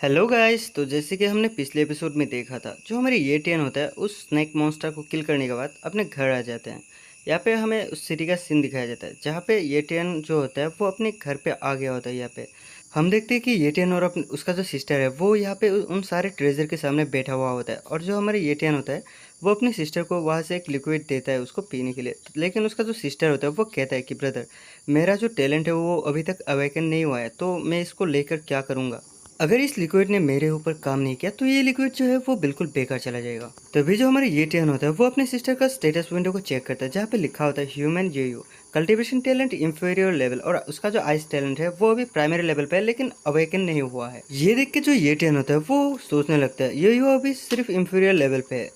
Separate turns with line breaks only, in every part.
Hello guys. तो जैसे कि हमने पिछले एपिसोड में देखा था, जो हमारे ये टेन होता है उस स्नैक मॉन्स्टर को किल करने के बाद अपने घर आ जाते हैं। यहाँ पे हमें उस सिटी का सीन दिखाया जाता है जहाँ पे ये टेन जो होता है वो अपने घर पे आ गया होता है। यहाँ पे हम देखते हैं कि ये टेन और अपने उसका जो सिस्टर है वो यहाँ पे उन सारे ट्रेजर के सामने बैठा हुआ होता है। और जो हमारे ये टेन होता है वो अपनी सिस्टर को वहाँ से एक लिक्विड देता है उसको पीने के लिए। लेकिन उसका जो सिस्टर होता है वो कहता है कि ब्रदर, मेरा जो टैलेंट है वो अभी तक अवेकन नहीं हुआ है, तो मैं इसको लेकर क्या करूँगा। अगर इस लिक्विड ने मेरे ऊपर काम नहीं किया तो ये लिक्विड जो है वो बिल्कुल बेकार चला जाएगा। तभी जो हमारे ये टेन होता है वो अपने सिस्टर का स्टेटस विंडो को चेक करता है जहाँ पे लिखा होता है human जेयू cultivation talent inferior level, और उसका जो आइस टैलेंट है वो अभी प्राइमरी लेवल पे है लेकिन अवेकन नहीं हुआ है। ये देख के जो ये टेन होता है वो सोचने लगता है ये अभी सिर्फ इंफीरियर लेवल पे है।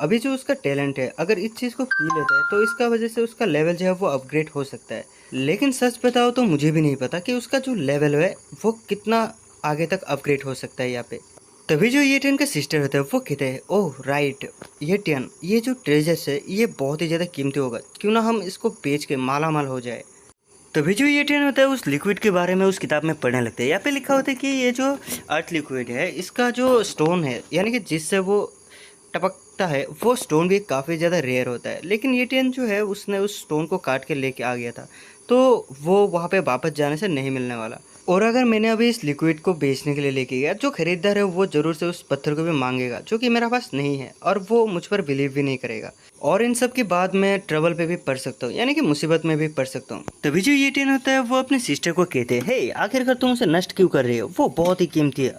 अभी जो उसका टैलेंट है अगर इस चीज़ को पी लेता है तो इसका वजह से उसका लेवल जो है वो अपग्रेड हो सकता है। लेकिन सच बताओ तो मुझे भी नहीं पता कि उसका जो लेवल है वो कितना आगे तक अपग्रेड हो सकता है यहाँ पे। तभी जो ये टेन का सिस्टर होता है वो कहते हैं ओह राइट, ये टेन ये जो ट्रेजर्स है ये बहुत ही ज़्यादा कीमती होगा, क्यों ना हम इसको बेच के माला माल हो जाए। तभी जो ये टेन होता है उस लिक्विड के बारे में उस किताब में पढ़ने लगते हैं। यहाँ पे लिखा होता है कि ये जो अर्थ लिक्विड है इसका जो स्टोन है यानी कि जिससे वो टपकता है वो स्टोन भी काफ़ी ज़्यादा रेयर होता है। लेकिन ये टेन जो है उसने उस स्टोन को काट के लेके आ गया था, तो वो वहाँ पे वापस जाने से नहीं मिलने वाला। और अगर मैंने अभी इस लिक्विड को बेचने के लिए लेके गया, जो खरीदार है वो ज़रूर से उस पत्थर को भी मांगेगा जो कि मेरे पास नहीं है, और वो मुझ पर बिलीव भी नहीं करेगा। और इन सब के बाद मैं ट्रबल पे भी पड़ सकता हूँ, यानी कि मुसीबत में भी पड़ सकता हूँ। तभी जो ये टेन होता है वो अपने सिस्टर को कहते हैं हे आखिरकार तुम उसे नष्ट क्यों कर रही हो, वो बहुत ही कीमती है।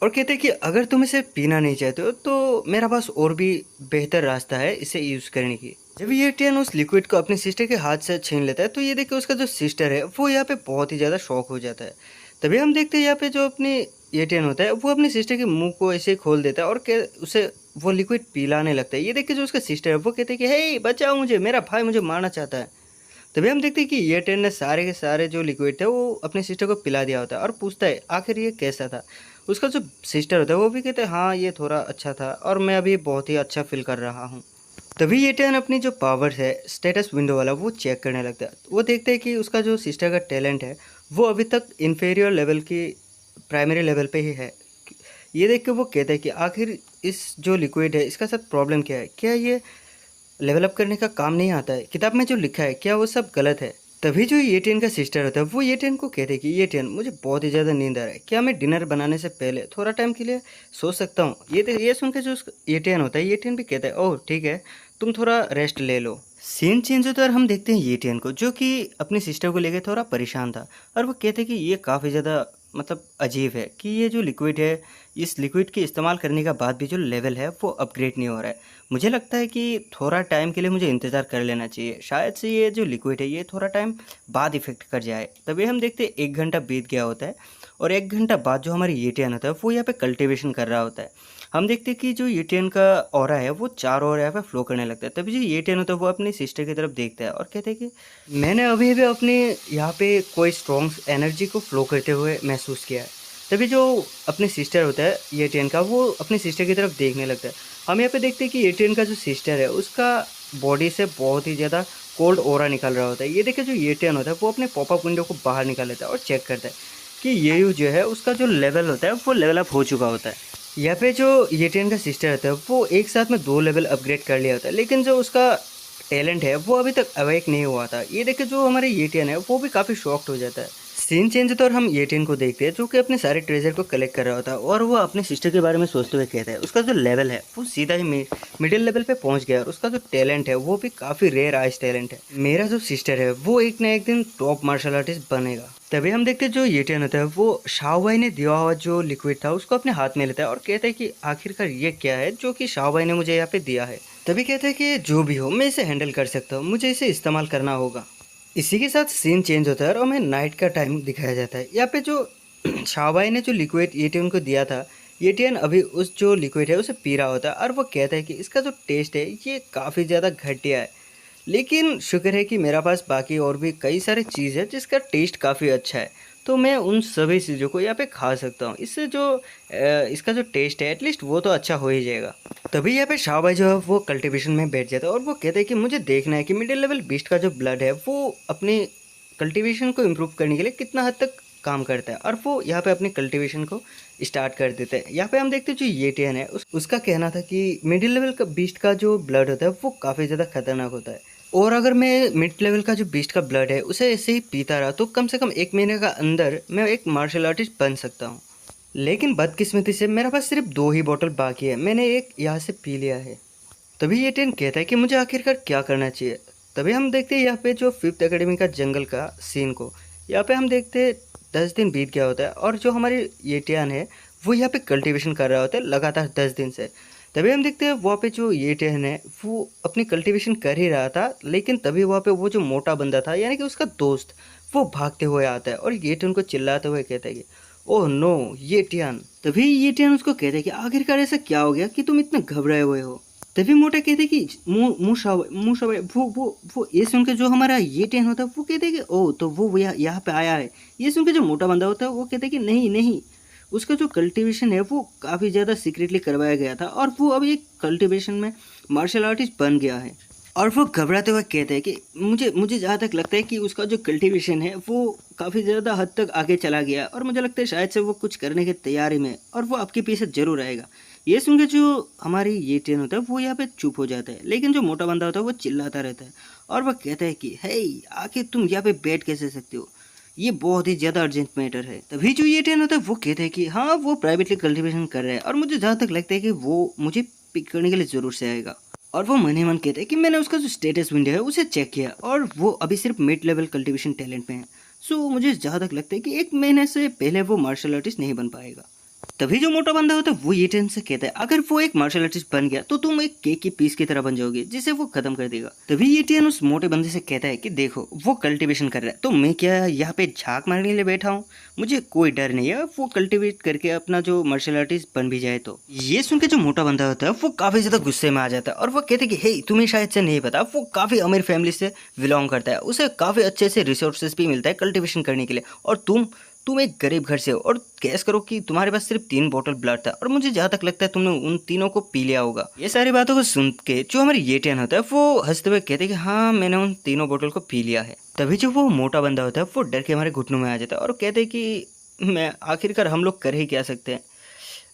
और कहते हैं कि अगर तुम इसे पीना नहीं चाहते हो तो मेरा पास और भी बेहतर रास्ता है इसे यूज़ करने की। जब ये टेन उस लिक्विड को अपने सिस्टर के हाथ से छीन लेता है तो ये देख के उसका जो सिस्टर है वो यहाँ पे बहुत ही ज़्यादा शॉक हो जाता है। तभी हम देखते हैं यहाँ पे जो अपनी ये टेन होता है वो अपने सिस्टर के मुंह को ऐसे खोल देता है और उसे वो लिक्विड पिलाने लगता है। ये देख के जो उसका सिस्टर है वो कहते हैं कि हे बचाओ मुझे, मेरा भाई मुझे मारना चाहता है। तभी हम देखते हैं कि ये टेन ने सारे के सारे जो लिक्विड थे वो अपने सिस्टर को पिला दिया होता है और पूछता है आखिर ये कैसा था। उसका जो सिस्टर होता है वो भी कहते हैं हाँ ये थोड़ा अच्छा था और मैं अभी बहुत ही अच्छा फील कर रहा हूँ। तभी ये टेन अपनी जो पावर्स है स्टेटस विंडो वाला वो चेक करने लगता है। वो देखते हैं कि उसका जो सिस्टर का टैलेंट है वो अभी तक इन्फीरियर लेवल की प्राइमरी लेवल पे ही है। ये देख के वो कहते हैं कि आखिर इस जो लिक्विड है इसका सब प्रॉब्लम क्या है, क्या ये लेवल अप करने का काम नहीं आता है, किताब में जो लिखा है क्या वो सब गलत है। तभी जो ये टेन का सिस्टर होता है वो ये टेन को कहते हैं कि ये टेन मुझे बहुत ही ज़्यादा नींद आ रहा है, क्या मैं डिनर बनाने से पहले थोड़ा टाइम के लिए सो सकता हूँ। ये सुन के जो ये टेन होता है ये टेन भी कहता है ओह ठीक है, तुम थोड़ा रेस्ट ले लो। सीन चेंज होता है और हम देखते हैं ये टेन को जो कि अपनी सिस्टर को लेकर थोड़ा परेशान था, और वो कहते हैं कि ये काफ़ी ज़्यादा मतलब अजीब है कि ये जो लिक्विड है इस लिक्विड के इस्तेमाल करने का बाद भी जो लेवल है वो अपग्रेड नहीं हो रहा है। मुझे लगता है कि थोड़ा टाइम के लिए मुझे इंतज़ार कर लेना चाहिए, शायद से ये जो लिक्विड है ये थोड़ा टाइम बाद इफेक्ट कर जाए। तभी हम देखते हैं 1 घंटा बीत गया होता है और 1 घंटा बाद जो हमारी येटियन होता है वो यहाँ पे कल्टीवेशन कर रहा होता है। हम देखते हैं कि जो येटियन का ऑरा है वो चारों ओर यहाँ पे फ्लो करने लगता है। तभी जो येटियन होता है वो अपनी सिस्टर की तरफ देखता है और कहते हैं कि मैंने अभी अभी अपने यहाँ पे कोई स्ट्रॉन्ग एनर्जी को फ्लो करते हुए महसूस किया है। तभी जो अपने सिस्टर होता है येटियन का वो अपनी सिस्टर की तरफ देखने लगता है। हम यहाँ पे देखते हैं कि एटियन का जो सिस्टर है उसका बॉडी से बहुत ही ज़्यादा कोल्ड ओरा निकल रहा होता है। ये देखिए जो एटियन होता है वो अपने पॉपअप विंडो को बाहर निकाल लेता है और चेक करता है कि ये जो है उसका जो लेवल होता है वो लेवल अप हो चुका होता है। यहाँ पे जो एटियन का सिस्टर होता है वो एक साथ में 2 लेवल अपग्रेड कर लिया होता है, लेकिन जो उसका टैलेंट है वो अभी तक अवेक नहीं हुआ था। ये देखिए जो हमारे एटियन है वो भी काफ़ी शॉक्ड हो जाता है। सीन चेंज होता है और हम एटियन को देखते हैं जो कि अपने सारे ट्रेजर को कलेक्ट कर रहा होता है और वो अपने सिस्टर के बारे में सोचते हुए कहता है उसका जो लेवल है वो सीधा ही मिडिल लेवल पे पहुंच गया और उसका जो टैलेंट है वो भी काफ़ी रेयर आइस टैलेंट है। मेरा जो सिस्टर है वो एक ना एक दिन टॉप मार्शल आर्टिस्ट बनेगा। तभी हम देखते हैं जो एटियन होता है वो शाओबाई ने दिया हुआ जो लिक्विड था उसको अपने हाथ में लेता है और कहता है कि आखिरकार ये क्या है जो कि शाओबाई ने मुझे यहाँ पे दिया है। तभी कहता है कि जो भी हो मैं इसे हैंडल कर सकता हूँ, मुझे इसे इस्तेमाल करना होगा। इसी के साथ सीन चेंज होता है और हमें नाइट का टाइम दिखाया जाता है। यहाँ पे जो शाहबाई ने जो लिक्विड एटीएन को दिया था, एटीएन अभी उस जो लिक्विड है उसे पी रहा होता है और वो कहता है कि इसका जो टेस्ट है ये काफ़ी ज़्यादा घटिया है, लेकिन शुक्र है कि मेरा पास बाकी और भी कई सारी चीज़ है जिसका टेस्ट काफ़ी अच्छा है, तो मैं उन सभी चीज़ों को यहाँ पे खा सकता हूँ। इससे जो इसका जो टेस्ट है एटलीस्ट वो तो अच्छा हो ही जाएगा। तभी यहाँ पे शाहबाई जो है वो कल्टीवेशन में बैठ जाता है और वो कहते हैं कि मुझे देखना है कि मिडिल लेवल बीस्ट का जो ब्लड है वो अपनी कल्टीवेशन को इम्प्रूव करने के लिए कितना हद तक काम करता है और वो यहाँ पे अपनी कल्टीवेशन को स्टार्ट कर देते हैं। यहाँ पे हम देखते हैं जो येटियन है उसका कहना था कि मिडिल लेवल का बीस्ट का जो ब्लड होता है वो काफ़ी ज़्यादा खतरनाक होता है, और अगर मैं मिड लेवल का जो बीस्ट का ब्लड है उसे ऐसे ही पीता रहा तो कम से कम 1 महीने का अंदर मैं एक मार्शल आर्टिस्ट बन सकता हूँ। लेकिन बदकिस्मती से मेरे पास सिर्फ 2 ही बोतल बाकी है, मैंने एक यहाँ से पी लिया है। तभी ये टेन कहता है कि मुझे आखिरकार क्या करना चाहिए। तभी हम देखते हैं यहाँ पे जो 5th एकेडमी का जंगल का सीन को। यहाँ पे हम देखते हैं 10 दिन बीत गया होता है और जो हमारी येटियन है वो यहाँ पे कल्टीवेशन कर रहा होता है लगातार 10 दिन से। तभी हम देखते हैं वहाँ पे जो येटियन है वो अपनी कल्टीवेशन कर ही रहा था, लेकिन तभी वहाँ पे वो जो मोटा बंदा था यानी कि उसका दोस्त वो भागते हुए आता है और येटियन को चिल्लाते हुए कहता है कि ओह नो येटियन। तभी येटियन उसको कहते हैं कि आखिरकार ऐसा क्या हो गया कि तुम इतना घबराए हुए हो। तभी मोटा कहते कि मुँह वो ये सुन के जो हमारा ये टेन होता है वो कहते कि ओ तो वो यहाँ पे आया है। ये सुन के जो मोटा बंदा होता है वो कहते कि नहीं नहीं, उसका जो कल्टीवेशन है वो काफ़ी ज़्यादा सीक्रेटली करवाया गया था और वो अभी एक कल्टीवेशन में मार्शल आर्टिस्ट बन गया है। और वो घबराते हुए कहते हैं कि मुझे जहाँ तक लगता है कि उसका जो कल्टीवेशन है वो काफ़ी ज़्यादा हद तक आगे चला गया और मुझे लगता है शायद से वो कुछ करने की तैयारी में और वो आपके पीछे ज़रूर आएगा। ये सुन के जो हमारी ये ट्रेन होता है वो यहाँ पे चुप हो जाता है, लेकिन जो मोटा बंदा होता है वो चिल्लाता रहता है और वह कहता है कि हे आखिर तुम यहाँ पे बैठ कैसे सकते हो, ये बहुत ही ज़्यादा अर्जेंट मैटर है। तभी जो ये ट्रेन होता है वो कहता है कि हाँ वो प्राइवेटली कल्टीवेशन कर रहा है और मुझे जहाँ तक लगता है कि वो मुझे पिक करने के लिए ज़रूर से आएगा। और वो मन ही मन कहते हैं कि मैंने उसका जो स्टेटस विंडो है उसे चेक किया और वो अभी सिर्फ मिड लेवल कल्टीवेशन टैलेंट में है। सो मुझे जहाँ तक लगता है कि 1 महीने से पहले वो मार्शल आर्टिस्ट नहीं बन पाएगा। तभी जो मोटा बंदा होता है वो ये टेन से कहता है अगर वो एक मार्शल आर्टिस्ट बन गया तो तुम एक केक की पीस की तरह बन जाओगे जिसे वो खत्म कर देगा। तभी ये टेन उस मोटे बंदे से कहता है कि देखो वो कल्टीवेशन कर रहा है तो मैं क्या यहाँ पे झाक मारने के लिए बैठा हूँ, मुझे कोई डर नहीं है, वो कल्टीवेट करके अपना जो मार्शल आर्टिस्ट बन भी जाए तो। ये सुन के जो मोटा बंदा होता है वो काफी ज्यादा गुस्से में आ जाता है और वो कहते कि हे तुम्हें शायद से नहीं पता वो काफी अमीर फैमिली से बिलोंग करता है, उसे काफी अच्छे से रिसोर्सेज भी मिलता है कल्टीवेशन करने के लिए और तुम एक गरीब घर से हो और गैस करो कि तुम्हारे पास सिर्फ 3 बोतल ब्लड था और मुझे जहाँ तक लगता है तुमने उन तीनों को पी लिया होगा। ये सारी बातों को सुन के जो हमारे ये टेन होता है वो हंसते हुए कहते हैं कि हाँ मैंने उन तीनों बोतल को पी लिया है। तभी जो वो मोटा बंदा होता है वो डर के हमारे घुटनों में आ जाता है और कहते हैं कि मैं आखिरकार हम लोग कर ही क्या सकते हैं,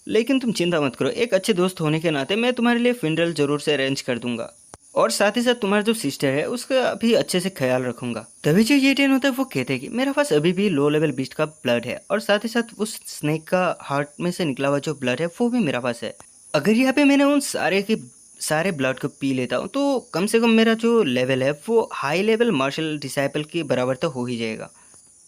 लेकिन तुम चिंता मत करो, एक अच्छे दोस्त होने के नाते मैं तुम्हारे लिए फिनरल जरूर से अरेंज कर दूंगा और साथ ही साथ तुम्हारा जो सिस्टर है उसका भी अच्छे से ख्याल रखूंगा। तभी जो ये टेन होता है वो कहते हैं कि मेरे पास अभी भी लो लेवल बीस्ट का ब्लड है और साथ ही साथ उस स्नेक का हार्ट में से निकला हुआ जो ब्लड है वो भी मेरा पास है। अगर यहाँ पे मैंने उन सारे ब्लड को पी लेता हूँ तो कम से कम मेरा जो लेवल है वो हाई लेवल मार्शल डिसाइपल के बराबर तो हो ही जाएगा।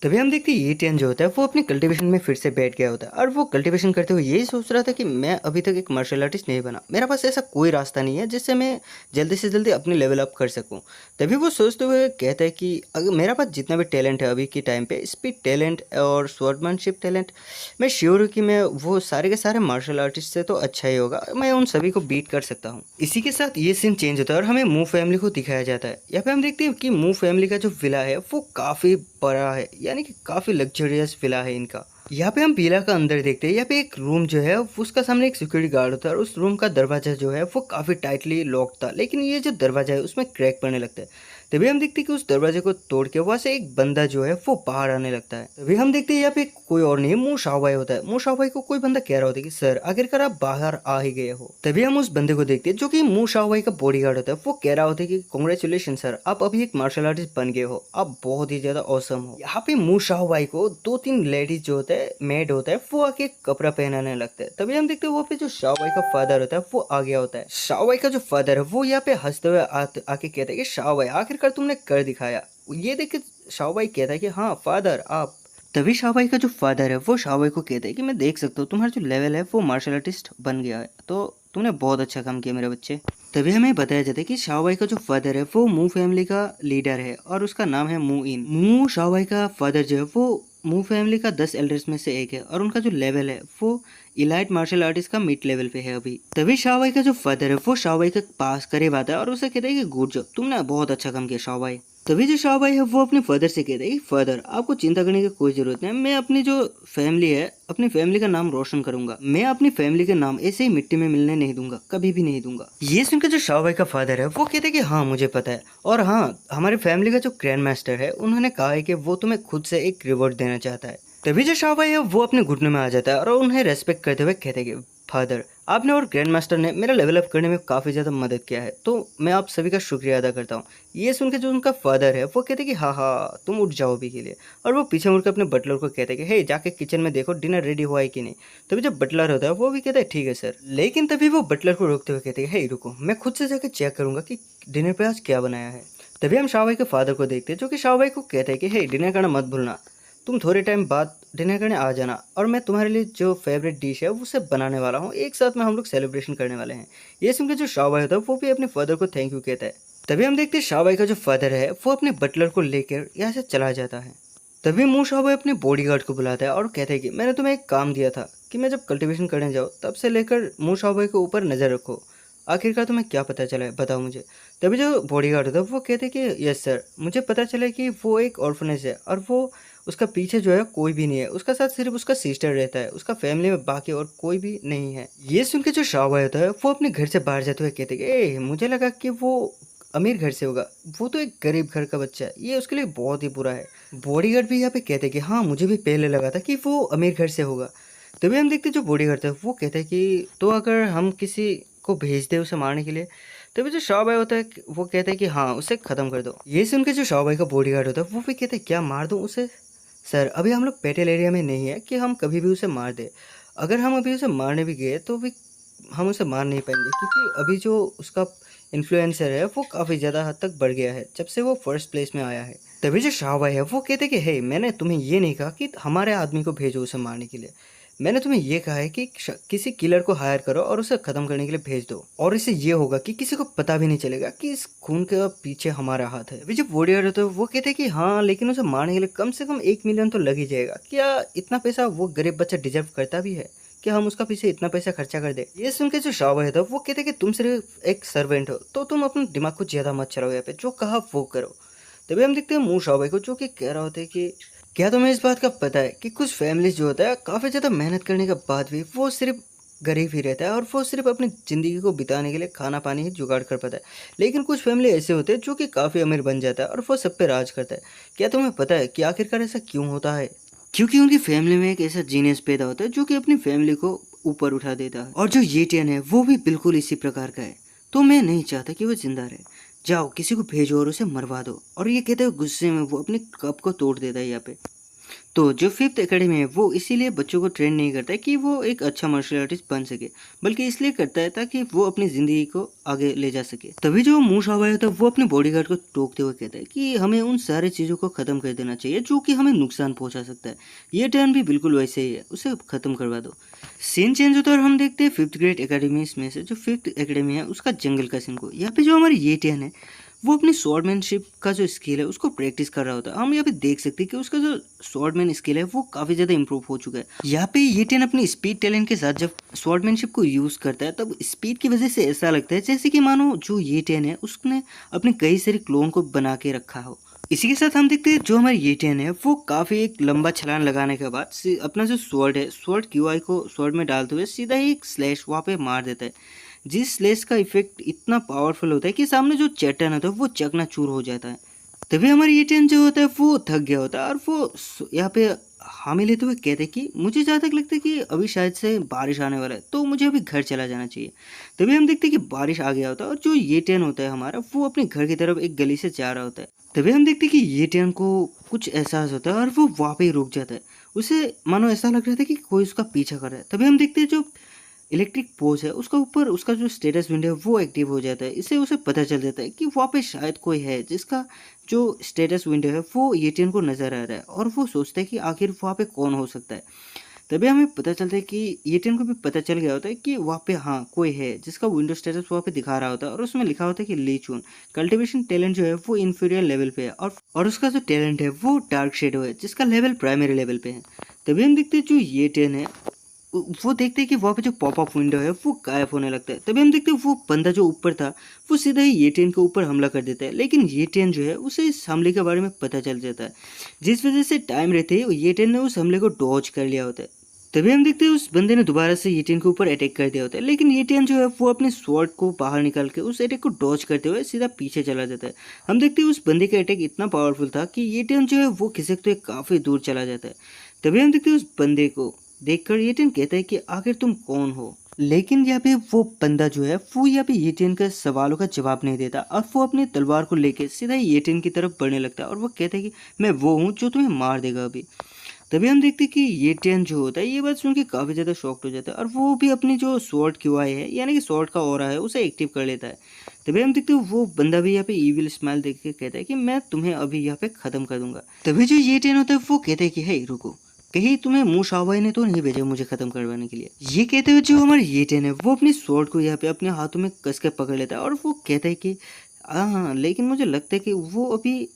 तभी हम देखते हैं ये टेन जो होता है वो अपनी कल्टीवेशन में फिर से बैठ गया होता है और वो कल्टीवेशन करते हुए यही सोच रहा था कि मैं अभी तक एक मार्शल आर्टिस्ट नहीं बना, मेरे पास ऐसा कोई रास्ता नहीं है जिससे मैं जल्दी से जल्दी अपनी लेवल अप कर सकूं। तभी वो सोचते हुए कहता है कि अगर मेरे पास जितना भी टैलेंट है अभी के टाइम पे, स्पीड टैलेंट और स्वॉर्डमैनशिप टैलेंट, मैं श्योर हूँ कि मैं वो सारे के सारे मार्शल आर्टिस्ट से तो अच्छा ही होगा, मैं उन सभी को बीट कर सकता हूँ। इसी के साथ ये सीन चेंज होता है और हमें मू फैमिली को दिखाया जाता है। यहाँ पे हम देखते हैं कि मू फैमिली का जो विला है वो काफ़ी बड़ा है, यानी कि काफ़ी लग्जरियस विला है इनका। यहाँ पे हम विला का अंदर देखते हैं, यहाँ पे एक रूम जो है उसका सामने एक सिक्योरिटी गार्ड होता है और उस रूम का दरवाजा जो है वो काफ़ी टाइटली लॉक था, लेकिन ये जो दरवाजा है उसमें क्रैक पड़ने लगता है। तभी हम देखते हैं कि उस दरवाजे को तोड़ के वहाँ से एक बंदा जो है वो बाहर आने लगता है। तभी हम देखते हैं यहाँ पे कोई और नहीं मू शाओबाई होता है। मू शाओबाई को कोई बंदा कह रहा होता है कि सर आखिरकार आप बाहर आ ही गए हो। तभी हम उस बंदे को देखते हैं जो कि मू शाओबाई का बॉडीगार्ड होता है, वो कह रहा होता है कि कांग्रेचुलेशन सर, आप अभी एक मार्शल आर्टिस्ट बन गए हो, आप बहुत ही ज्यादा औसम हो। यहाँ पे मू शाओबाई को 2-3 लेडीज जो होता है मेड होता है वो आके कपड़ा पहनाने लगता है। तभी हम देखते हैं वहाँ पे जो शाओबाई का फादर होता है वो आ गया होता है। शाओबाई का जो फादर है वो यहाँ पे हंसते हुए आके कहता है कि शाओबाई आखिरकार तुमने कर दिखाया। ये देख के शाओबाई कहता है कि हाँ फादर आप। तभी शाओबाई का जो फादर है वो शाओबाई को कहता है कि मैं देख सकता हूँ तुम्हारा जो लेवल है वो मार्शल आर्टिस्ट बन गया है, तो तुमने बहुत अच्छा काम किया मेरे बच्चे। तभी हमें बताया जाता है कि शाओबाई का जो फादर है वो मू फैमिली का लीडर है और उसका नाम है मू इन। मू शाओबाई का फादर जो है वो मू फैमिली का 10 एल्डर्स में से एक है और उनका जो लेवल है वो इलाइट मार्शल आर्टिस्ट का मिड लेवल पे है अभी। तभी शाओबाई का जो फादर है वो शाओबाई के पास करीब आता है और उसे कहता है कि गुड जॉब, तुमने बहुत अच्छा काम किया शाओबाई। तभी जो शाओबाई है वो अपने फादर से कहता है कि फादर आपको चिंता करने की कोई जरूरत नहीं, मैं अपनी जो फैमिली है अपनी फैमिली का नाम रोशन करूंगा, मैं अपनी फैमिली के नाम ऐसे ही मिट्टी में मिलने नहीं दूंगा, कभी भी नहीं दूंगा। ये सुनकर जो शाओबाई का फादर है वो कहते हैं कि हाँ मुझे पता है और हाँ हमारी फैमिली का जो ग्रैंड मास्टर है उन्होंने कहा है कि वो तुम्हें खुद से एक रिवॉर्ड देना चाहता है। तभी जो शाहबाई है वो अपने घुटने में आ जाता है और उन्हें रेस्पेक्ट करते हुए कहते हैं कि फादर, आपने और ग्रैंड मास्टर ने मेरा लेवल अप करने में काफ़ी ज़्यादा मदद किया है, तो मैं आप सभी का शुक्रिया अदा करता हूँ। ये सुन के जो उनका फादर है वो कहते हैं कि हाँ हाँ तुम उठ जाओ अभी के लिए। और वो पीछे मुड़कर अपने बटलर को कहते हैं कि हे जाके किचन में देखो डिनर रेडी हुआ है कि नहीं। तभी जो बटलर होता है वो भी कहता है ठीक है सर, लेकिन तभी वो बटलर को रोकते हुए कहते हैं हे रुको, मैं खुद से जाकर चेक करूंगा कि डिनर पे आज क्या बनाया है। तभी हम शाहबाई के फादर को देखते हैं जो कि शाहबाई को कहते हैं कि हे डिनर करना मत भूलना, तुम थोड़े टाइम बाद डिनर करने आ जाना और मैं तुम्हारे लिए जो फेवरेट डिश है उसे बनाने वाला हूँ, एक साथ में हम लोग सेलिब्रेशन करने वाले हैं। ये सुनकर जो शाहबाई होता है वो भी अपने फादर को थैंक यू कहता है। तभी हम देखते हैं शाहबाई का जो फादर है वो अपने बटलर को लेकर यहाँ से चला जाता है। तभी मुंह शाहबाई अपने बॉडीगार्ड को बुलाता है और कहता है कि मैंने तुम्हें एक काम दिया था कि मैं जब कल्टीवेशन करने जाऊँ तब से लेकर मुंह शाहबाई के ऊपर नज़र रखो, आखिरकार तुम्हें क्या पता चला है बताओ मुझे। तभी जो बॉडीगार्ड होता है वो कहते हैं कि यस सर, मुझे पता चला कि वो एक ऑर्फनेज है और वो उसका पीछे जो है कोई भी नहीं है, उसका साथ सिर्फ उसका सिस्टर रहता है, उसका फैमिली में बाकी और कोई भी नहीं है। ये सुन के जो शाहबाई होता है वो अपने घर से बाहर जाते हुए कहते हैं ए मुझे लगा कि वो अमीर घर से होगा, वो तो एक गरीब घर का बच्चा है, ये उसके लिए बहुत ही बुरा है। बॉडीगार्ड भी यहाँ पे कहते हैं कि हाँ मुझे भी पहले लगा था कि वो अमीर घर से होगा। तभी हम देखते जो बॉडीगार्ड था वो कहते हैं कि तो अगर हम किसी को भेज दे उसे मारने के लिए। तभी जो शाहबाई होता है वो कहता है कि हाँ उसे खत्म कर दो। ये सुन के जो शाहबाई का बॉडीगार्ड होता है वो भी कहते हैं क्या मार दूं उसे? सर अभी हम लोग पेटेल एरिया में नहीं है कि हम कभी भी उसे मार दे, अगर हम अभी उसे मारने भी गए तो भी हम उसे मार नहीं पाएंगे क्योंकि अभी जो उसका इन्फ्लुएंसर है वो काफ़ी ज़्यादा हद तक बढ़ गया है जब से वो फर्स्ट प्लेस में आया है। तभी जो शाहबाई है वो कहते कि हे मैंने तुम्हें ये नहीं कहा कि हमारे आदमी को भेजो उसे मारने के लिए, मैंने तुम्हें ये कहा है कि किसी किलर को हायर करो और उसे खत्म करने के लिए भेज दो, और इससे ये होगा कि किसी को पता भी नहीं चलेगा कि इस खून के पीछे हमारा हाथ है। अभी जो बॉडीगार्ड होता है वो कहते हैं कि हाँ लेकिन उसे मारने के लिए कम से कम 1 मिलियन तो लग ही जाएगा, क्या इतना पैसा वो गरीब बच्चा डिजर्व करता भी है कि हम उसका पीछे इतना पैसा खर्चा कर दे। ये सुन के जो शाहबाई था वो कहते कि तुम सिर्फ एक सर्वेंट हो तो तुम अपने दिमाग को ज़्यादा मत चलाओ, यहाँ पे जो कहा वो करो। तभी हम देखते हैं मुंह शाहबाई को जो कि कह रहा होता है कि क्या तुम्हें इस बात का पता है कि कुछ फैमिलीज जो होता है काफ़ी ज़्यादा मेहनत करने के बाद भी वो सिर्फ गरीब ही रहता है और वो सिर्फ अपनी ज़िंदगी को बिताने के लिए खाना पानी ही जुगाड़ कर पाता है, लेकिन कुछ फैमिली ऐसे होते हैं जो कि काफ़ी अमीर बन जाता है और वो सब पे राज करता है। क्या तुम्हें पता है कि आखिरकार ऐसा क्यों होता है? क्योंकि उनकी फैमिली में एक ऐसा जीनियस पैदा होता है जो कि अपनी फैमिली को ऊपर उठा देता है, और जो येटियन है वो भी बिल्कुल इसी प्रकार का है। तो मैं नहीं चाहता कि वो जिंदा रहे, जाओ किसी को भेजो और उसे मरवा दो। और ये कहते हुए गुस्से में वो अपने कप को तोड़ देता है यहाँ पे। तो जो फिफ्थ एकेडमी है वो इसीलिए बच्चों को ट्रेन नहीं करता है कि वो एक अच्छा मार्शल आर्टिस्ट बन सके, बल्कि इसलिए करता है ताकि वो अपनी ज़िंदगी को आगे ले जा सके। तभी जो मुंह शाहबाई होता है वो अपने बॉडीगार्ड को टोकते हुए कहता है कि हमें उन सारी चीज़ों को ख़त्म कर देना चाहिए जो कि हमें नुकसान पहुंचा सकता है। ये टर्न भी बिल्कुल वैसे ही है, उसे ख़त्म करवा दो। सीन चेंज होता है और हम देखते हैं फिफ्थ ग्रेड एकेडमी में से जो फिफ्थ एकेडमी है उसका जंगल का सीन को। यहाँ पे जो हमारी ये टर्न है वो अपनी स्वॉर्डमैनशिप का जो स्किल है उसको प्रैक्टिस कर रहा होता है। हम यहाँ पे देख सकते हैं कि उसका जो स्वॉर्डमैन स्किल है वो काफ़ी ज़्यादा इंप्रूव हो चुका है। यहाँ पे ये टेन अपनी स्पीड टैलेंट के साथ जब स्वॉर्डमैनशिप को यूज़ करता है तब स्पीड की वजह से ऐसा लगता है जैसे कि मानो जो ये टेन है उसने अपने कई सारे क्लोन को बना के रखा हो। इसी के साथ हम देखते हैं जो हमारी ये टेन है वो काफ़ी एक लंबा छलांग लगाने के बाद अपना जो स्वॉर्ड है स्वॉर्ड क्यूआई को स्वॉर्ड में डालते हुए सीधा ही एक स्लैश वहाँ पे मार देता है, जिस स्लेस का इफेक्ट इतना पावरफुल होता है कि सामने जो चट्टान होता है वो चकनाचूर हो जाता है। तभी हमारी ये टेन जो होता है वो थक गया होता है और वो यहाँ पे हामी लेते हुए कहते हैं कि मुझे जहाँ तक लगता है कि अभी शायद से बारिश आने वाला है तो मुझे अभी घर चला जाना चाहिए। तभी हम देखते हैं कि बारिश आ गया होता है और जो ये टेन होता है हमारा वो अपने घर की तरफ एक गली से जा रहा होता है। तभी हम देखते हैं कि ये टेन को कुछ एहसास होता है और वो वहाँ पे ही रुक जाता है, उसे मानो ऐसा लग रहा था कि कोई उसका पीछा कर रहा है। तभी हम देखते हैं जो इलेक्ट्रिक पोज है उसका ऊपर उसका जो स्टेटस विंडो है वो एक्टिव हो जाता है, इससे उसे पता चल जाता है कि वहाँ पे शायद कोई है जिसका जो स्टेटस विंडो है वो एटीएन को नज़र आ रहा है, और वो सोचता है कि आखिर वहाँ पे कौन हो सकता है। तभी हमें पता चलता है कि एटीएन को भी पता चल गया होता है कि वहाँ पे हाँ कोई है जिसका विंडो स्टेटस वहाँ पे दिखा रहा होता है, और उसमें लिखा होता है कि ली चून कल्टीवेशन टैलेंट जो है वो इन्फीरियर लेवल पे है, और उसका जो टैलेंट है वो डार्क शेडो है जिसका लेवल प्राइमरी लेवल पे है। तभी हम देखते हैं जो ये टेन है वो देखते हैं कि वहाँ पे जो पॉपअप विंडो है वो गायब होने लगता है। तभी हम देखते हैं वो बंदा जो ऊपर था वो सीधा ही ये ट्रेन के ऊपर हमला कर देता है, लेकिन ये ट्रेन जो है उसे इस हमले के बारे में पता चल जाता है, जिस वजह से टाइम रहते ही ये ट्रेन ने उस हमले को डॉज कर लिया होता है। तभी हम देखते हैं उस बंदे ने दोबारा से ये ट्रेन के ऊपर अटैक कर दिया होता है, लेकिन ये ट्रेन जो है वो अपने स्वॉर्ड को बाहर निकाल के उस अटैक को डॉज करते हुए सीधा पीछे चला जाता है। हम देखते हैं उस बंदे का अटैक इतना पावरफुल था कि ये ट्रेन जो है वो खिसकते हुए काफ़ी दूर चला जाता है। तभी हम देखते हैं उस बंदे को देखकर येटियन कहता है कि आखिर तुम कौन हो। लेकिन यहाँ पे वो बंदा जो है वो यहाँ पे येटियन का सवालों का जवाब नहीं देता और वो अपनी तलवार को लेके सीधा येटियन की तरफ बढ़ने लगता है और वो कहता है कि मैं वो हूँ जो तुम्हें मार देगा अभी। तभी हम देखते हैं कि येटियन जो होता है ये बात सुन के काफ़ी ज़्यादा शॉक्ड हो जाता है और वो भी अपनी जो स्वॉर्ड क्यूआई है यानी कि स्वॉर्ड का ऑरा है उसे एक्टिव कर लेता है। तभी हम देखते हैं वो बंदा भी यहाँ पे ईविल स्माइल देख के कहता है कि मैं तुम्हें अभी यहाँ पे ख़त्म कर दूंगा। तभी जो येटियन होता है वो कहता है कि हे रुको, कहीं तुम्हें मुंह शाओबाई ने तो नहीं भेजा मुझे खत्म करवाने के लिए। ये कहते हुए जो हमारे येटियन है वो अपनी स्वॉर्ड को यहाँ पे अपने हाथों में कस के पकड़ लेता है और वो कहता है कि हाँ लेकिन मुझे लगता है कि वो अभी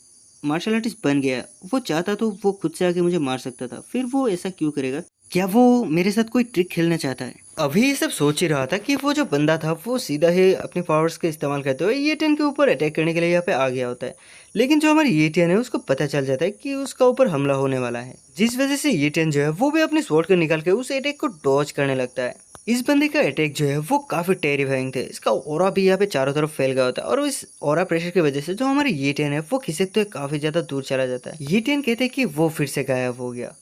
मार्शल आर्टिस्ट बन गया। वो चाहता तो वो खुद से आके मुझे मार सकता था, फिर वो ऐसा क्यों करेगा? क्या वो मेरे साथ कोई ट्रिक खेलना चाहता है? अभी ये सब सोच ही रहा था कि वो जो बंदा था वो सीधा ही अपने पावर्स का इस्तेमाल करते हुए येटियन के ऊपर अटैक करने के लिए यहाँ पे आ गया होता है। लेकिन जो हमारी येटियन है उसको पता चल जाता है कि उसका ऊपर हमला होने वाला है, जिस वजह से येटियन जो है वो भी अपने स्वॉर्ड को निकाल के उस अटैक को डॉज करने लगता है। इस बंदे का अटैक जो है वो काफी टेरिफाइंग थे। इसका ऑरा भी यहाँ पे चारों तरफ फैल गया होता है और इस ऑरा प्रेशर की वजह से जो हमारे येटियन है वो खिसकते हुए काफी ज्यादा दूर चला जाता है। येटियन कहते हैं कि वो फिर से गायब हो गया।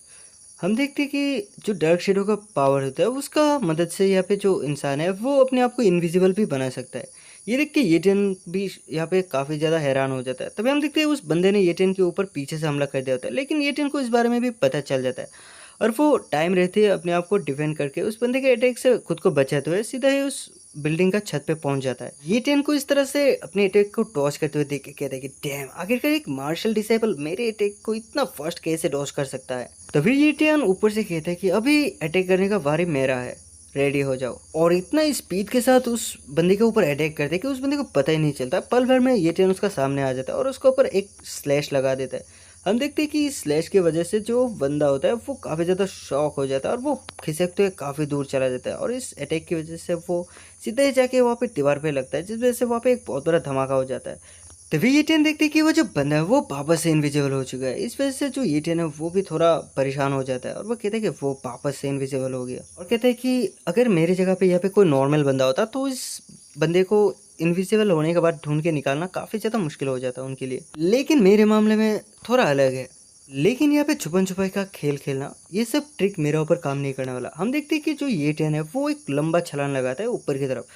हम देखते हैं कि जो डार्क शेडो का पावर होता है उसका मदद से यहाँ पे जो इंसान है वो अपने आप को इनविजिबल भी बना सकता है। ये देख के येटियन भी यहाँ पे काफ़ी ज़्यादा हैरान हो जाता है। तभी हम देखते हैं उस बंदे ने येटियन के ऊपर पीछे से हमला कर दिया होता है, लेकिन येटियन को इस बारे में भी पता चल जाता है और वो टाइम रहते अपने आप को डिफेंड करके उस बंदे के अटैक से खुद को बचाते हुए सीधा ही उस बिल्डिंग का छत पे पहुंच जाता है। येटियन को इस तरह से अपने अटैक को डॉज करते हुए देख के कहता है कि डैम, आखिरकार एक मार्शल डिसेबल मेरे अटैक को इतना फास्ट कैसे डॉज कर सकता है। तभी येटियन ऊपर से कहता है कि अभी अटैक करने का बारी मेरा है, रेडी हो जाओ। और इतना स्पीड के साथ उस बंदे के ऊपर अटैक करते कि उस बंदे को पता ही नहीं चलता। पल भर में येटियन उसका सामने आ जाता है और उसके ऊपर एक स्लैश लगा देता है। हम देखते हैं कि इस स्लैश की वजह से जो बंदा होता है वो काफ़ी ज़्यादा शॉक हो जाता है और वो खिसकते हुए काफ़ी दूर चला जाता है और इस अटैक की वजह से वो सीधे ही जाके वहाँ पे दीवार पे लगता है, जिस वजह से वहाँ पे एक बहुत बड़ा धमाका हो जाता है। तभी येटियन देखते हैं कि वो जो बंदा है वो वापस से इनविजिबल हो चुका है। इस वजह से जो येटियन है वो भी थोड़ा परेशान हो जाता है और वो कहता है कि वो वापस से इनविजिबल हो गया और कहता है कि अगर मेरी जगह पे यहाँ पे कोई नॉर्मल बंदा होता तो इस बंदे को इनविजिबल होने के बाद ढूंढ के निकालना काफ़ी ज़्यादा मुश्किल हो जाता उनके लिए। लेकिन मेरे मामले में थोड़ा अलग है। लेकिन यहाँ पे छुपन छुपाई का खेल खेलना ये सब ट्रिक मेरे ऊपर काम नहीं करने वाला। हम देखते हैं कि जो येटियन है वो एक लंबा छलांग लगाता है ऊपर की तरफ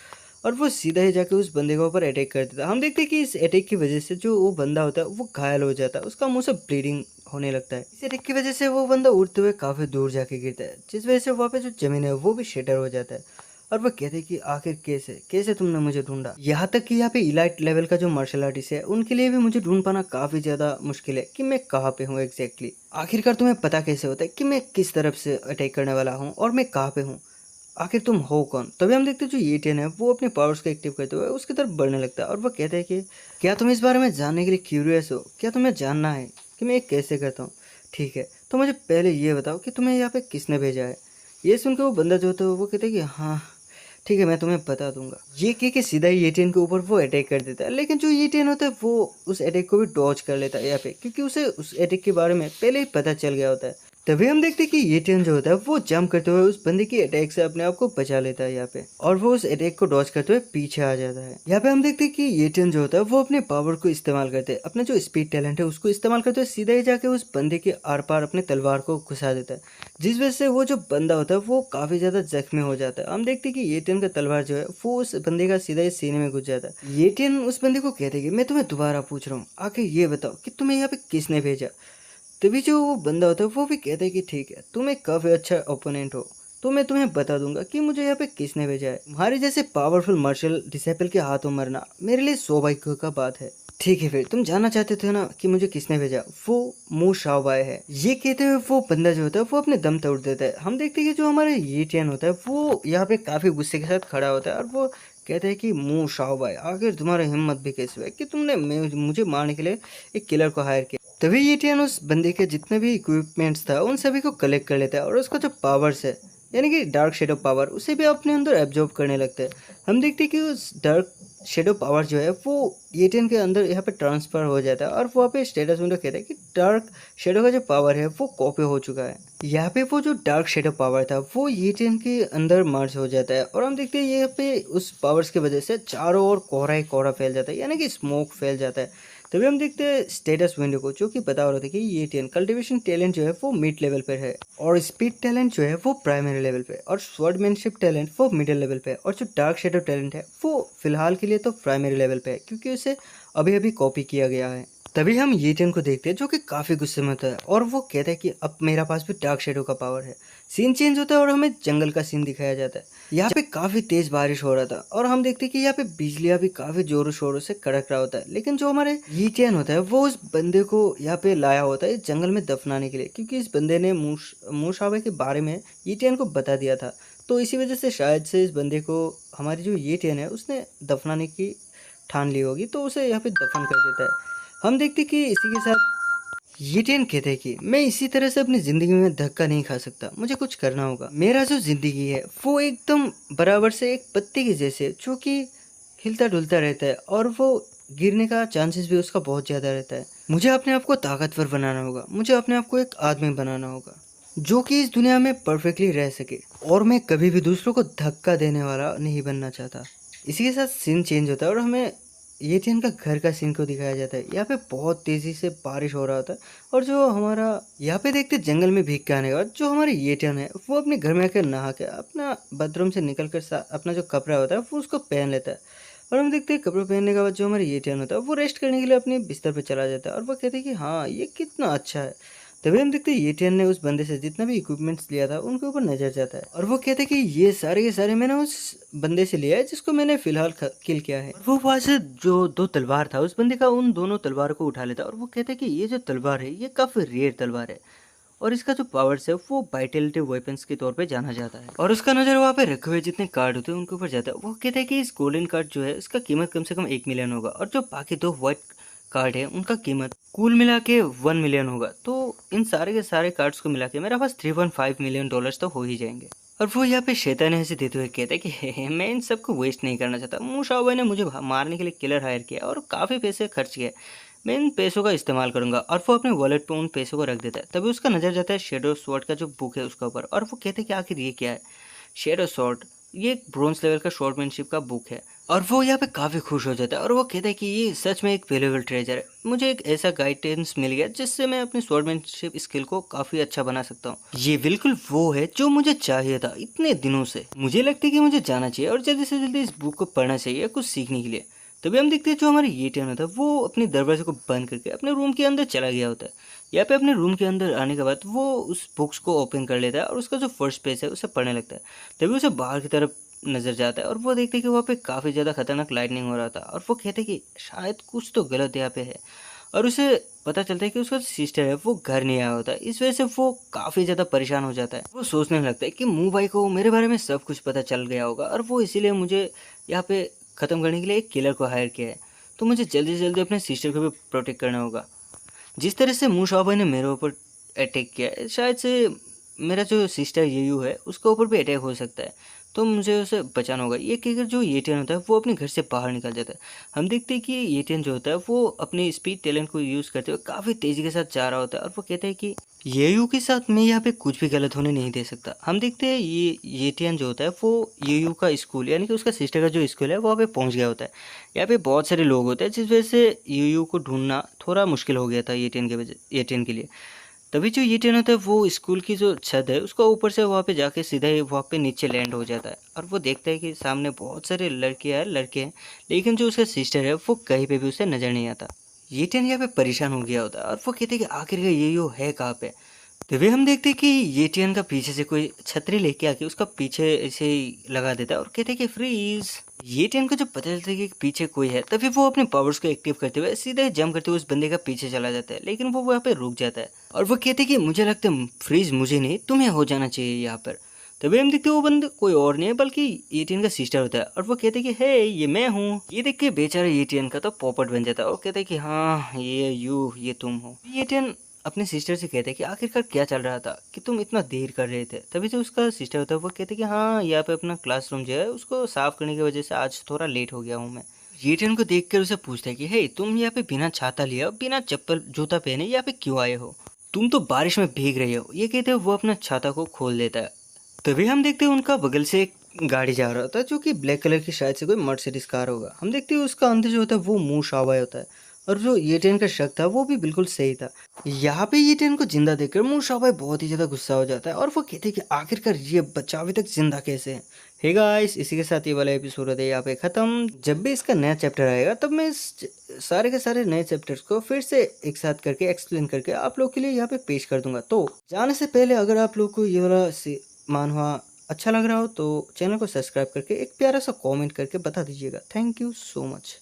और वो सीधा ही जाके उस बंदे के ऊपर अटैक कर देता है। हम देखते हैं कि इस अटैक की वजह से जो वो बंदा होता है वो घायल हो जाता है, उसका मुंह से ब्लीडिंग होने लगता है। इस अटैक की वजह से वो बंदा उड़ते हुए काफ़ी दूर जाके गिरता है, जिस वजह से वहाँ पे जो जमीन है वो भी शेटर हो जाता है और वो कहते हैं कि आखिर कैसे कैसे तुमने मुझे ढूंढा। यहाँ तक कि यहाँ पे इलाइट लेवल का जो मार्शल आर्टिस्ट है उनके लिए भी मुझे ढूंढ पाना काफ़ी ज़्यादा मुश्किल है कि मैं कहाँ पे हूँ एग्जैक्टली। आखिरकार तुम्हें पता कैसे होता है कि मैं किस तरफ से अटैक करने वाला हूँ और मैं कहाँ पे हूँ? आखिर तुम हो कौन? तभी हम देखते हैं जो येटियन है वो अपने पावर्स को एक्टिव करते हुए उसकी तरफ बढ़ने लगता है और वो कहता है कि क्या तुम इस बारे में जानने के लिए क्यूरियस हो? क्या तुम्हें जानना है कि मैं ये कैसे करता हूँ? ठीक है, तो मुझे पहले ये बताओ कि तुम्हें यहाँ पे किसने भेजा है? ये सुनकर वो बंदा जो होता है वो कहता है कि हाँ ठीक है, मैं तुम्हें बता दूंगा। ये कह के सीधा ही येटियन के ऊपर वो अटैक कर देता है, लेकिन जो येटियन होता है वो उस अटैक को भी डॉज कर लेता है यहाँ पे, क्योंकि उसे उस अटैक के बारे में पहले ही पता चल गया होता है। तभी हम देखते हैं कि येटियन जो होता है वो जंप करते हुए उस बंदे की अटैक से अपने आप को बचा लेता है यहाँ पे और वो उस अटैक को डॉज करते हुए पीछे आ जाता है। यहाँ पे हम देखते हैं कि येटियन जो होता है वो अपने पावर को इस्तेमाल करते हैं, अपने जो स्पीड टैलेंट है उसको इस्तेमाल करते हुए सीधा ही जाके उस बंदे के आर पार अपने तलवार को घुसा देता है, जिस वजह से वो जो बंदा होता है वो काफी ज्यादा जख्मी हो जाता है। हम देखते हैं कि येटियन का तलवार जो है वो उस बंदे का सीधा ही सीने में घुस जाता है। येटियन उस बंदे को कहते हैं कि मैं तुम्हें दोबारा पूछ रहा हूँ, आखिर ये बताओ कि तुम्हें यहाँ पे किसने भेजा? तभी जो वो बंदा होता है वो भी कहता है कि ठीक है, तुम एक काफ़ी अच्छा ओपोनेंट हो, तो मैं तुम्हें बता दूंगा कि मुझे यहाँ पे किसने भेजा है। तुम्हारे जैसे पावरफुल मार्शल डिसेबल के हाथों मरना मेरे लिए सौभाग्य का बात है। ठीक है, फिर तुम जानना चाहते थे ना कि मुझे किसने भेजा? वो मू शाओबाई है। ये कहते हुए वो बंदा जो होता है वो अपने दम तोड़ देता है। हम देखते हैं कि जो हमारे येटियन होता है वो यहाँ पे काफ़ी गुस्से के साथ खड़ा होता है और वो कहते हैं कि मू शाओबाई, आखिर तुम्हारा हिम्मत भी कैसे हुआ कि तुमने मुझे मारने के लिए एक किलर को हायर किया? तभी येटियन उस बंदे के जितने भी इक्विपमेंट्स था उन सभी को कलेक्ट कर लेता है और उसका जो पावर्स है यानी कि डार्क शेडो पावर उसे भी अपने अंदर एब्जॉर्ब करने लगता है। हम देखते हैं कि उस डार्क शेडो पावर जो है वो येटियन के अंदर यहाँ पे ट्रांसफर हो जाता है और वहाँ पे स्टेटस विंडो कहता है कि डार्क शेडो का जो पावर है वो कॉपी हो चुका है। यहाँ पे वो जो डार्क शेडो पावर था वो येटियन के अंदर मर्ज हो जाता है और हम देखते हैं यहाँ पे उस पावर्स की वजह से चारों ओर कोहरा ही कोहरा फैल जाता है यानी कि स्मोक फैल जाता है। तभी हम देखते हैं स्टेटस विंडो को, जो कि बता रहा था कि ये टेन कल्टीवेशन टैलेंट जो है वो मिड लेवल पर है, और स्पीड टैलेंट जो है वो प्राइमरी लेवल पे, और स्वॉर्डमैनशिप टैलेंट वो मिडिल लेवल पे, और जो डार्क शेडो टैलेंट है वो फिलहाल के लिए तो प्राइमरी लेवल पे है, क्योंकि उसे अभी अभी कॉपी किया गया है। तभी हम ये टेन को देखते हैं जो कि काफ़ी गुस्से में होता है, और वो कहता है कि अब मेरा पास भी डार्क शेडो का पावर है। सीन चेंज होता है और हमें जंगल का सीन दिखाया जाता है। यहाँ पे काफ़ी तेज़ बारिश हो रहा था, और हम देखते हैं कि यहाँ पे बिजलियाँ भी काफ़ी ज़ोरों शोरों से कड़क रहा होता है। लेकिन जो हमारे ये टेन होता है वो उस बंदे को यहाँ पे लाया होता है इस जंगल में दफनाने के लिए, क्योंकि इस बंदे ने मूसावे के बारे में ये टेन को बता दिया था। तो इसी वजह से शायद से इस बंदे को हमारी जो ये टेन है उसने दफनाने की ठान ली होगी, तो उसे यहाँ पे दफन कर देता है। हम देखते कि इसी के साथ ये टेन कहते हैं कि मैं इसी तरह से अपनी ज़िंदगी में धक्का नहीं खा सकता, मुझे कुछ करना होगा। मेरा जो ज़िंदगी है वो एकदम बराबर से एक पत्ते के जैसे, जो कि हिलता डुलता रहता है, और वो गिरने का चांसेस भी उसका बहुत ज़्यादा रहता है। मुझे अपने आप को ताकतवर बनाना होगा, मुझे अपने आप को एक आदमी बनाना होगा जो कि इस दुनिया में परफेक्टली रह सके, और मैं कभी भी दूसरों को धक्का देने वाला नहीं बनना चाहता। इसी के साथ सीन चेंज होता है और हमें ये टेन का घर का सीन को दिखाया जाता है। यहाँ पे बहुत तेज़ी से बारिश हो रहा होता है, और जो हमारा यहाँ पे देखते जंगल में भीग के आने के बाद जो हमारे ये टेन है वो अपने घर में आकर नहा के अपना बाथरूम से निकल कर अपना जो कपड़ा होता है वो उसको पहन लेता है। और हम देखते हैं कपड़े पहनने के बाद जो हमारे ये टेन होता है वो रेस्ट करने के लिए अपने बिस्तर पर चला जाता है, और वो कहते हैं कि हाँ ये कितना अच्छा है। तभी हम देखते हैं ये टेन ने उस बंदे से जितना भी इक्विपमेंट्स लिया था उनके ऊपर नजर जाता है, और वो कहते हैं कि ये सारे के सारे मैंने उस बंदे से लिया है जिसको मैंने फिलहाल किल किया है। वो वहां से जो दो तलवार था उस बंदे का, उन दोनों तलवार को उठा लेता है, और वो कहते हैं कि ये जो तलवार है ये काफी रेयर तलवार है, और इसका जो पावर्स है वो वाइटलिटी वेपन्स के तौर पे जाना जाता है। और उसका नजर वहाँ पे रखे हुए जितने कार्ड होते हैं उनके ऊपर जाता है। वो कहते हैं कि इस गोल्डन कार्ड जो है इसका कीमत कम से कम 1 मिलियन होगा, और जो बाकी दो व्हाइट कार्ड है उनका कीमत कुल मिला के 1 मिलियन होगा। तो इन सारे के सारे कार्ड्स को मिला के मेरे पास 3.5 मिलियन डॉलर्स तो हो ही जाएंगे। और वो यहाँ पे शैतान से देते हुए कहते हैं कि मैं इन सबको वेस्ट नहीं करना चाहता। मूसावे ने मुझे मारने के लिए किलर हायर किया और काफ़ी पैसे खर्च किए, मैं इन पैसों का इस्तेमाल करूंगा। और वो अपने वॉलेट पे उन पैसों को रख देता है। तभी उसका नजर जाता है शेडो स्वॉर्ड का जो बुक है उसका ऊपर, और वो कहते हैं कि आखिर ये क्या है। शेडो स्वॉर्ड ये एक ब्रोंज लेवल का शॉर्टमैनशिप का बुक है, और वो यहाँ पे काफ़ी खुश हो जाता है, और वो कहता है कि ये सच में एक वैल्यूएबल ट्रेजर है। मुझे एक ऐसा गाइडेंस मिल गया जिससे मैं अपनी स्वॉर्डमैनशिप स्किल को काफ़ी अच्छा बना सकता हूँ। ये बिल्कुल वो है जो मुझे चाहिए था इतने दिनों से। मुझे लगता है कि मुझे जाना चाहिए और जल्दी से जल्दी इस बुक को पढ़ना चाहिए कुछ सीखने के लिए। तभी हम देखते हैं जो हमारे ये टेन होता है वो अपने दरवाजे को बंद करके अपने रूम के अंदर चला गया होता है। यहाँ पे अपने रूम के अंदर आने के बाद वो उस बुक्स को ओपन कर लेता है, और उसका जो फर्स्ट पेज है उसे पढ़ने लगता है। तभी उसे बाहर की तरफ नजर जाता है, और वो देखते हैं कि वहाँ पे काफ़ी ज़्यादा खतरनाक लाइटनिंग हो रहा था, और वो कहते हैं कि शायद कुछ तो गलत यहाँ पे है। और उसे पता चलता है कि उसका सिस्टर है वो घर नहीं आया होता है। इस वजह से वो काफ़ी ज़्यादा परेशान हो जाता है। वो सोचने लगता है कि मुँह भाई को मेरे बारे में सब कुछ पता चल गया होगा, और वो इसीलिए मुझे यहाँ पे ख़त्म करने के लिए एक किलर को हायर किया है। तो मुझे जल्दी से जल्दी अपने सिस्टर को भी प्रोटेक्ट करना होगा। जिस तरह से मूसावा ने मेरे ऊपर अटैक किया है, शायद से मेरा जो सिस्टर येयू है उसके ऊपर भी अटैक हो सकता है, तो मुझे उसे बचाना होगा। ये कहकर जो येटियन होता है वो अपने घर से बाहर निकल जाता है। हम देखते हैं कि येटियन जो होता है वो अपने स्पीड टैलेंट को यूज़ करते हुए काफ़ी तेज़ी के साथ जा रहा होता है, और वो कहता है कि येयू के साथ मैं यहाँ पे कुछ भी गलत होने नहीं दे सकता। हम देखते हैं ये येटियन जो होता है वो येयू का स्कूल यानी कि उसका सिस्टर का जो स्कूल है वहाँ पे पहुँच गया होता है। यहाँ पे बहुत सारे लोग होते हैं जिस वजह से येयू को ढूंढना थोड़ा मुश्किल हो गया था येटियन के लिए। तभी जो ये ट्रेन होता है वो स्कूल की जो छत है उसका ऊपर से वहाँ पे जाके सीधा ही वहाँ पे नीचे लैंड हो जाता है, और वो देखता है कि सामने बहुत सारे लड़के हैं, लेकिन जो उसका सिस्टर है वो कहीं पे भी उसे नज़र नहीं आता। ये ट्रेन यहाँ पे परेशान हो गया होता है, और वो कहते हैं कि आखिरकार ये यो है कहाँ पे। तभी हम देखते हैं कि ये ट्रेन का पीछे से कोई छतरी लेके आके उसका पीछे ऐसे ही लगा देता है, और कहते हैं कि फ्रीज। ये ट्रेन को जब पता चलता है कि पीछे कोई है, तभी वो अपने पावर्स को एक्टिव करते हुए सीधे जंप करते हुए उस बंदे का पीछे चला जाता है, लेकिन वो वहाँ पे रुक जाता है, और वो कहते हैं कि मुझे लगता है फ्रीज मुझे नहीं तुम्हें हो जाना चाहिए यहाँ पर। तभी हम देखते हैं वो बंदा कोई और नहीं है बल्कि एटीएन का सिस्टर होता है, और वो कहते हैं कि हे ये मैं हूँ। ये देख के बेचारा एटीएन का तो पॉपट बन जाता है, और कहते हैं कि हाँ ये तुम हो। एटीएन अपने सिस्टर से कहते हैं कि आखिरकार क्या चल रहा था कि तुम इतना देर कर रहे थे। तभी जो उसका सिस्टर होता है वो कहते हैं कि हाँ यहाँ पे अपना क्लासरूम जो है उसको साफ करने की वजह से आज थोड़ा लेट हो गया हूँ मैं। येटियन को देखकर उसे पूछता है कि हे तुम यहाँ पे बिना छाता लिया बिना चप्पल जूता पहने यहाँ पे क्यों आए हो, तुम तो बारिश में भीग रहे हो। ये कहते हैं वो अपना छाता को खोल देता है। तभी हम देखते हैं उनका बगल से एक गाड़ी जा रहा होता है जो कि ब्लैक कलर की शायद से कोई मर्सिडीज कार होगा। हम देखते हैं उसका अंदर जो होता है वो मुंह शावा होता है, और जो येटियन का शक था वो भी बिल्कुल सही था। यहाँ पे येटियन को जिंदा देखकर मूसा भाई बहुत ही ज्यादा गुस्सा हो जाता है और वो कहते हैं कि आखिरकार ये बच्चा अभी तक जिंदा कैसे है। हे गाइस, इसी के साथ ये वाला एपिसोड है यहाँ पे खत्म। जब भी इसका नया चैप्टर आएगा तब मैं सारे के सारे नए चैप्टर्स को फिर से एक साथ करके एक्सप्लेन करके आप लोग के लिए यहाँ पे पेश कर दूंगा। तो जाने से पहले अगर आप लोग को ये वाला मानवा अच्छा लग रहा हो तो चैनल को सब्सक्राइब करके एक प्यारा सा कमेंट करके बता दीजिएगा। Thank you so much.